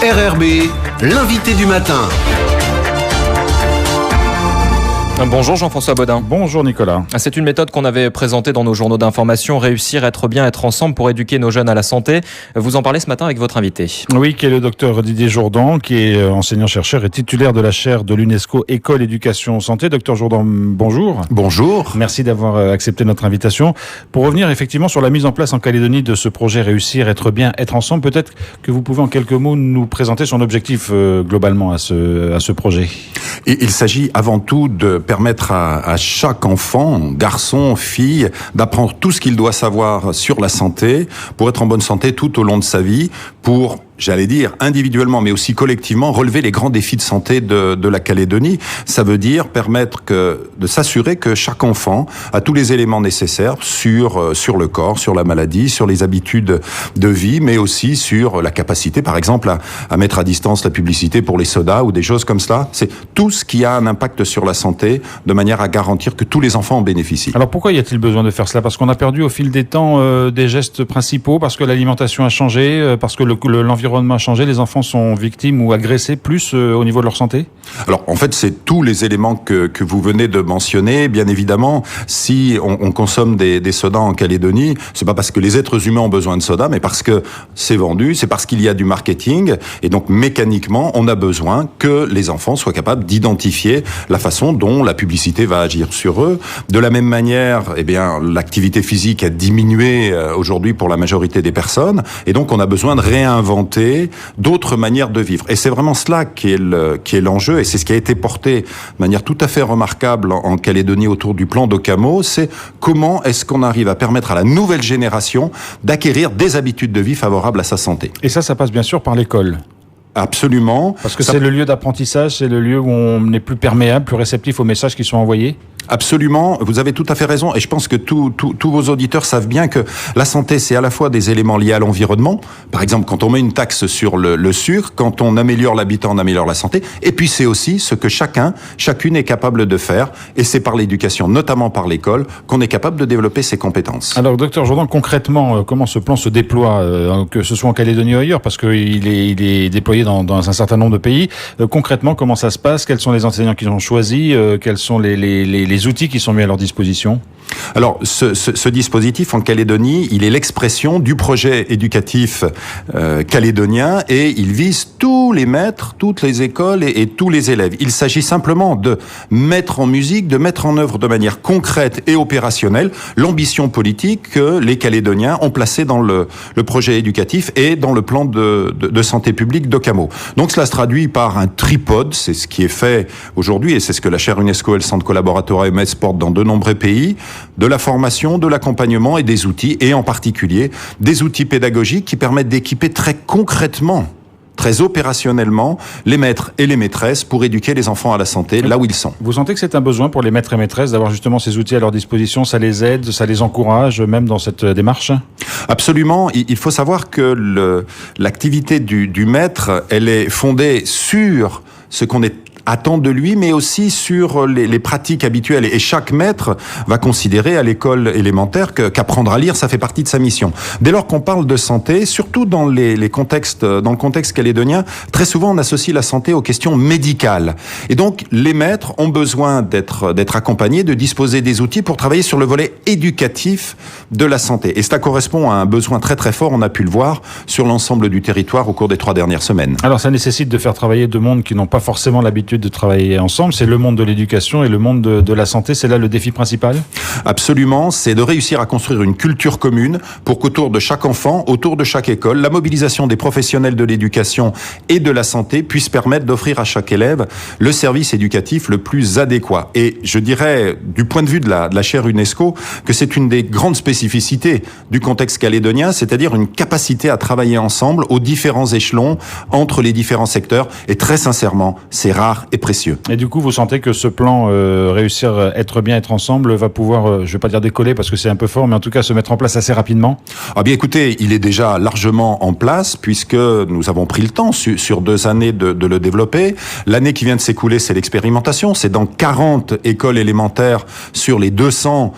RRB, l'invité du matin. Bonjour Jean-François Bodin. Bonjour Nicolas. C'est une méthode qu'on avait présentée dans nos journaux d'information, réussir, être bien, être ensemble pour éduquer nos jeunes à la santé. Vous en parlez ce matin avec votre invité. Oui, qui est le docteur Didier Jourdan, qui est enseignant-chercheur et titulaire de la chaire de l'UNESCO École, Éducation, Santé. Docteur Jourdan, bonjour. Bonjour. Merci d'avoir accepté notre invitation. Pour revenir effectivement sur la mise en place en Calédonie de ce projet réussir, être bien, être ensemble, peut-être que vous pouvez en quelques mots nous présenter son objectif globalement à ce projet. Et il s'agit avant tout de permettre à chaque enfant, garçon, fille, d'apprendre tout ce qu'il doit savoir sur la santé pour être en bonne santé tout au long de sa vie, pour, j'allais dire, individuellement, mais aussi collectivement, relever les grands défis de santé de la Calédonie. Ça veut dire permettre de s'assurer que chaque enfant a tous les éléments nécessaires sur le corps, sur la maladie, sur les habitudes de vie, mais aussi sur la capacité, par exemple, à mettre à distance la publicité pour les sodas ou des choses comme cela. C'est tout ce qui a un impact sur la santé, de manière à garantir que tous les enfants en bénéficient. Alors pourquoi y a-t-il besoin de faire cela ? Parce qu'on a perdu au fil des temps des gestes principaux, parce que l'alimentation a changé, parce que l'environnement a changé, les enfants sont victimes ou agressés plus au niveau de leur santé ? Alors en fait, c'est tous les éléments que vous venez de mentionner. Bien évidemment, si on consomme des sodas en Calédonie, c'est pas parce que les êtres humains ont besoin de sodas, mais parce que c'est vendu, c'est parce qu'il y a du marketing, et donc mécaniquement, on a besoin que les enfants soient capables d'identifier la façon dont la publicité va agir sur eux. De la même manière, eh bien, l'activité physique a diminué aujourd'hui pour la majorité des personnes, et donc on a besoin de réinventer d'autres manières de vivre. Et c'est vraiment cela qui est l'enjeu, et c'est ce qui a été porté de manière tout à fait remarquable en Calédonie autour du plan d'Okamo, c'est comment est-ce qu'on arrive à permettre à la nouvelle génération d'acquérir des habitudes de vie favorables à sa santé. Et ça passe bien sûr par l'école. Absolument. Parce que c'est le lieu d'apprentissage, c'est le lieu où on est plus perméable, plus réceptif aux messages qui sont envoyés. Absolument, vous avez tout à fait raison, et je pense que tous vos auditeurs savent bien que la santé, c'est à la fois des éléments liés à l'environnement, par exemple quand on met une taxe sur le sucre, quand on améliore l'habitat, on améliore la santé, et puis c'est aussi ce que chacune est capable de faire, et c'est par l'éducation, notamment par l'école, qu'on est capable de développer ses compétences. Alors docteur Jourdan, concrètement, comment ce plan se déploie, que ce soit en Calédonie ou ailleurs, parce qu'il est déployé dans un certain nombre de pays, concrètement comment ça se passe, quels sont les enseignants qui ont choisi, quels sont les outils qui sont mis à leur disposition? Alors, ce dispositif en Calédonie, il est l'expression du projet éducatif calédonien, et il vise tous les maîtres, toutes les écoles et tous les élèves. Il s'agit simplement de mettre en musique, de mettre en œuvre de manière concrète et opérationnelle l'ambition politique que les Calédoniens ont placée dans le projet éducatif et dans le plan de santé publique d'Okamo. Donc cela se traduit par un tripode, c'est ce qui est fait aujourd'hui, et c'est ce que la chaire UNESCO et le centre collaborateur AMS portent dans de nombreux pays, de la formation, de l'accompagnement et des outils, et en particulier des outils pédagogiques qui permettent d'équiper très concrètement, très opérationnellement, les maîtres et les maîtresses pour éduquer les enfants à la santé là où ils sont. Vous sentez que c'est un besoin pour les maîtres et maîtresses d'avoir justement ces outils à leur disposition, ça les aide, ça les encourage même dans cette démarche ? Absolument. Il faut savoir que l'activité du maître, elle est fondée sur ce qu'on attend de lui, mais aussi sur les pratiques habituelles. Et chaque maître va considérer à l'école élémentaire qu'apprendre à lire, ça fait partie de sa mission. Dès lors qu'on parle de santé, surtout dans dans le contexte calédonien, très souvent on associe la santé aux questions médicales. Et donc les maîtres ont besoin d'être accompagnés, de disposer des outils pour travailler sur le volet éducatif de la santé. Et cela correspond à un besoin très très fort, on a pu le voir sur l'ensemble du territoire au cours des 3 dernières semaines. Alors ça nécessite de faire travailler deux mondes qui n'ont pas forcément l'habitude de travailler ensemble, c'est le monde de l'éducation et le monde de la santé, c'est là le défi principal ? Absolument, c'est de réussir à construire une culture commune pour qu'autour de chaque enfant, autour de chaque école, la mobilisation des professionnels de l'éducation et de la santé puisse permettre d'offrir à chaque élève le service éducatif le plus adéquat. Et je dirais, du point de vue de la chaire UNESCO, que c'est une des grandes spécificités du contexte calédonien, c'est-à-dire une capacité à travailler ensemble aux différents échelons, entre les différents secteurs, et très sincèrement, c'est rare rare et précieux. Et du coup, vous sentez que ce plan réussir, être bien, être ensemble, va pouvoir, je vais pas dire décoller parce que c'est un peu fort, mais en tout cas se mettre en place assez rapidement? Ah bien écoutez, il est déjà largement en place puisque nous avons pris le temps sur 2 années de le développer. L'année qui vient de s'écouler, c'est l'expérimentation. C'est dans 40 écoles élémentaires sur les 200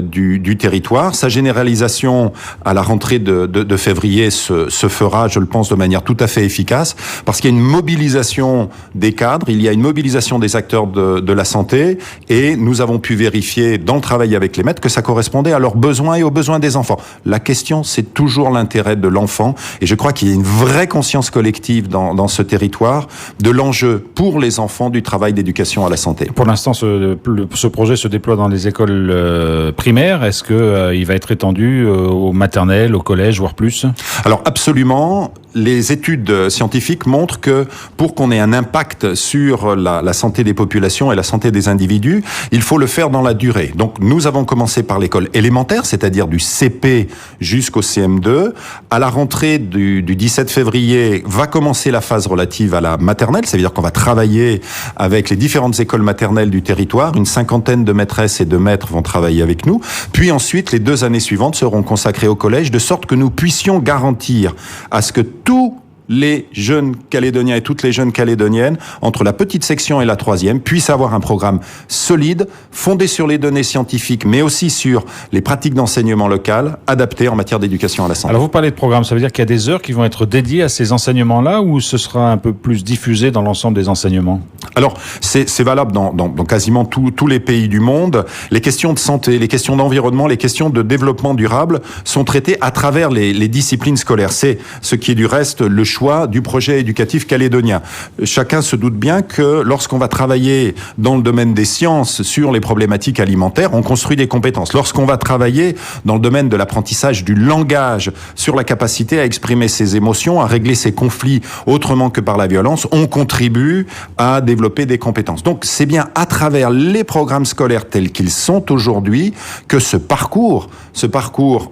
du territoire. Sa généralisation à la rentrée de février se fera, je le pense, de manière tout à fait efficace parce qu'il y a une mobilisation des cadres, il y a une mobilisation des acteurs de la santé et nous avons pu vérifier dans le travail avec les maîtres que ça correspondait à leurs besoins et aux besoins des enfants. La question, c'est toujours l'intérêt de l'enfant et je crois qu'il y a une vraie conscience collective dans ce territoire de l'enjeu pour les enfants du travail d'éducation à la santé. Pour l'instant, ce projet se déploie dans les écoles primaires. Est-ce que il va être étendu aux maternelles, au collège, voire plus? Alors absolument. Les études scientifiques montrent que pour qu'on ait un impact sur la santé des populations et la santé des individus, il faut le faire dans la durée. Donc nous avons commencé par l'école élémentaire, c'est-à-dire du CP jusqu'au CM2. À la rentrée du 17 février va commencer la phase relative à la maternelle, c'est-à-dire qu'on va travailler avec les différentes écoles maternelles du territoire. Une 50aine de maîtresses et de maîtres vont travailler avec nous. Puis ensuite, les 2 années suivantes seront consacrées au collège, de sorte que nous puissions garantir à ce que tous les jeunes Calédoniens et toutes les jeunes Calédoniennes, entre la petite section et la 3e, puissent avoir un programme solide, fondé sur les données scientifiques, mais aussi sur les pratiques d'enseignement local, adaptées en matière d'éducation à la santé. Alors vous parlez de programme, ça veut dire qu'il y a des heures qui vont être dédiées à ces enseignements-là ou ce sera un peu plus diffusé dans l'ensemble des enseignements? Alors, c'est valable dans quasiment tous les pays du monde. Les questions de santé, les questions d'environnement, les questions de développement durable sont traitées à travers les disciplines scolaires. C'est ce qui est du reste le choix du projet éducatif calédonien. Chacun se doute bien que lorsqu'on va travailler dans le domaine des sciences sur les problématiques alimentaires, on construit des compétences. Lorsqu'on va travailler dans le domaine de l'apprentissage du langage, sur la capacité à exprimer ses émotions, à régler ses conflits autrement que par la violence, on contribue à développer des compétences. Donc c'est bien à travers les programmes scolaires tels qu'ils sont aujourd'hui que ce parcours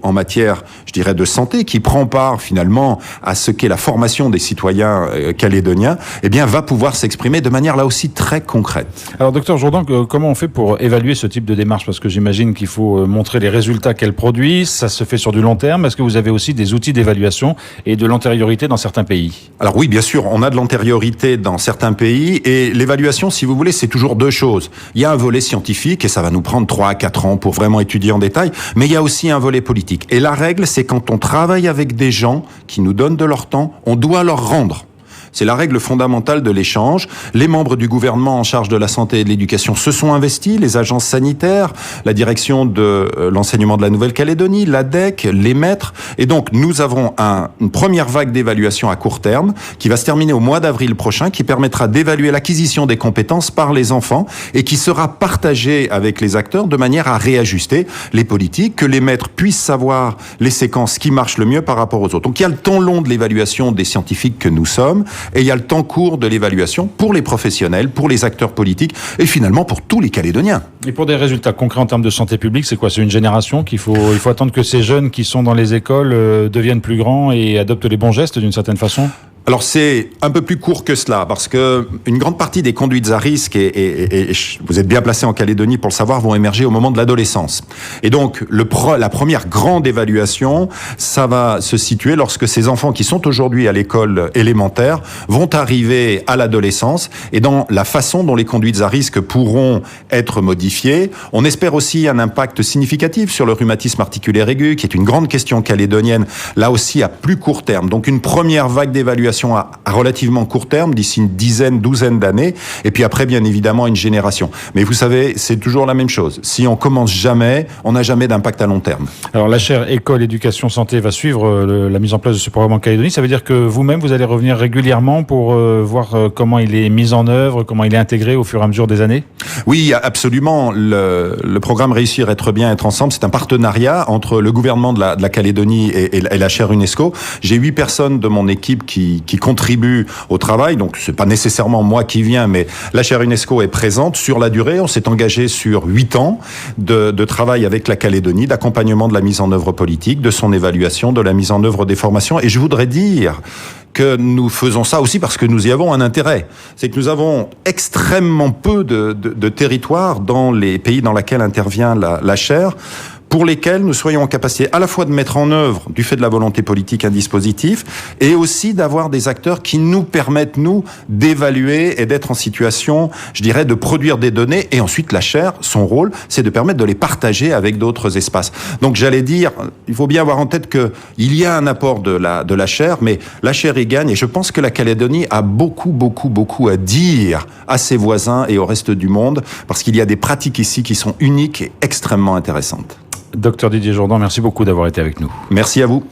en matière, je dirais, de santé, qui prend part finalement à ce qu'est la formation des citoyens calédoniens, eh bien, va pouvoir s'exprimer de manière là aussi très concrète. Alors, docteur Jourdan, comment on fait pour évaluer ce type de démarche? Parce que j'imagine qu'il faut montrer les résultats qu'elle produit. Ça se fait sur du long terme. Est-ce que vous avez aussi des outils d'évaluation et de l'antériorité dans certains pays? Alors oui, bien sûr, on a de l'antériorité dans certains pays et l'évaluation, si vous voulez, c'est toujours 2 choses. Il y a un volet scientifique et ça va nous prendre 3 à 4 ans pour vraiment étudier en détail, mais il y a aussi un volet politique. Et la règle, c'est quand on travaille avec des gens qui nous donnent de leur temps, on doit leur rendre. C'est la règle fondamentale de l'échange. Les membres du gouvernement en charge de la santé et de l'éducation se sont investis, les agences sanitaires, la direction de l'enseignement de la Nouvelle-Calédonie, l'ADEC, les maîtres. Et donc, nous avons une première vague d'évaluation à court terme qui va se terminer au mois d'avril prochain, qui permettra d'évaluer l'acquisition des compétences par les enfants et qui sera partagée avec les acteurs de manière à réajuster les politiques, que les maîtres puissent savoir les séquences qui marchent le mieux par rapport aux autres. Donc, il y a le temps long de l'évaluation des scientifiques que nous sommes. Et il y a le temps court de l'évaluation pour les professionnels, pour les acteurs politiques et finalement pour tous les Calédoniens. Et pour des résultats concrets en termes de santé publique, c'est quoi? C'est une génération il faut attendre que ces jeunes qui sont dans les écoles deviennent plus grands et adoptent les bons gestes d'une certaine façon? Alors c'est un peu plus court que cela parce que une grande partie des conduites à risque et vous êtes bien placé en Calédonie pour le savoir vont émerger au moment de l'adolescence. Et donc la première grande évaluation, ça va se situer lorsque ces enfants qui sont aujourd'hui à l'école élémentaire vont arriver à l'adolescence et dans la façon dont les conduites à risque pourront être modifiées. On espère aussi un impact significatif sur le rhumatisme articulaire aigu qui est une grande question calédonienne là aussi à plus court terme. Donc une première vague d'évaluation à relativement court terme, d'ici une douzaine d'années, et puis après, bien évidemment, une génération. Mais vous savez, c'est toujours la même chose. Si on commence jamais, on n'a jamais d'impact à long terme. Alors, la chaire École, Éducation, Santé va suivre la mise en place de ce programme en Calédonie. Ça veut dire que vous-même, vous allez revenir régulièrement pour voir comment il est mis en œuvre, comment il est intégré au fur et à mesure des années? Oui, absolument. Le programme Réussir, Être Bien, Être Ensemble, c'est un partenariat entre le gouvernement de la Calédonie et la chaire UNESCO. J'ai 8 personnes de mon équipe qui qui contribuent au travail. Donc c'est pas nécessairement moi qui viens, mais la chaire UNESCO est présente sur la durée. On s'est engagé sur 8 ans de travail avec la Calédonie, d'accompagnement de la mise en œuvre politique, de son évaluation, de la mise en œuvre des formations. Et je voudrais dire que nous faisons ça aussi parce que nous y avons un intérêt. C'est que nous avons extrêmement peu de territoires dans les pays dans lesquels intervient la chaire, pour lesquels nous soyons en capacité à la fois de mettre en œuvre, du fait de la volonté politique, un dispositif, et aussi d'avoir des acteurs qui nous permettent, nous, d'évaluer et d'être en situation, je dirais, de produire des données. Et ensuite, la chaire, son rôle, c'est de permettre de les partager avec d'autres espaces. Donc, j'allais dire, il faut bien avoir en tête que il y a un apport de la chaire, mais la chaire y gagne. Et je pense que la Calédonie a beaucoup à dire à ses voisins et au reste du monde, parce qu'il y a des pratiques ici qui sont uniques et extrêmement intéressantes. Docteur Didier Jourdan, merci beaucoup d'avoir été avec nous. Merci à vous.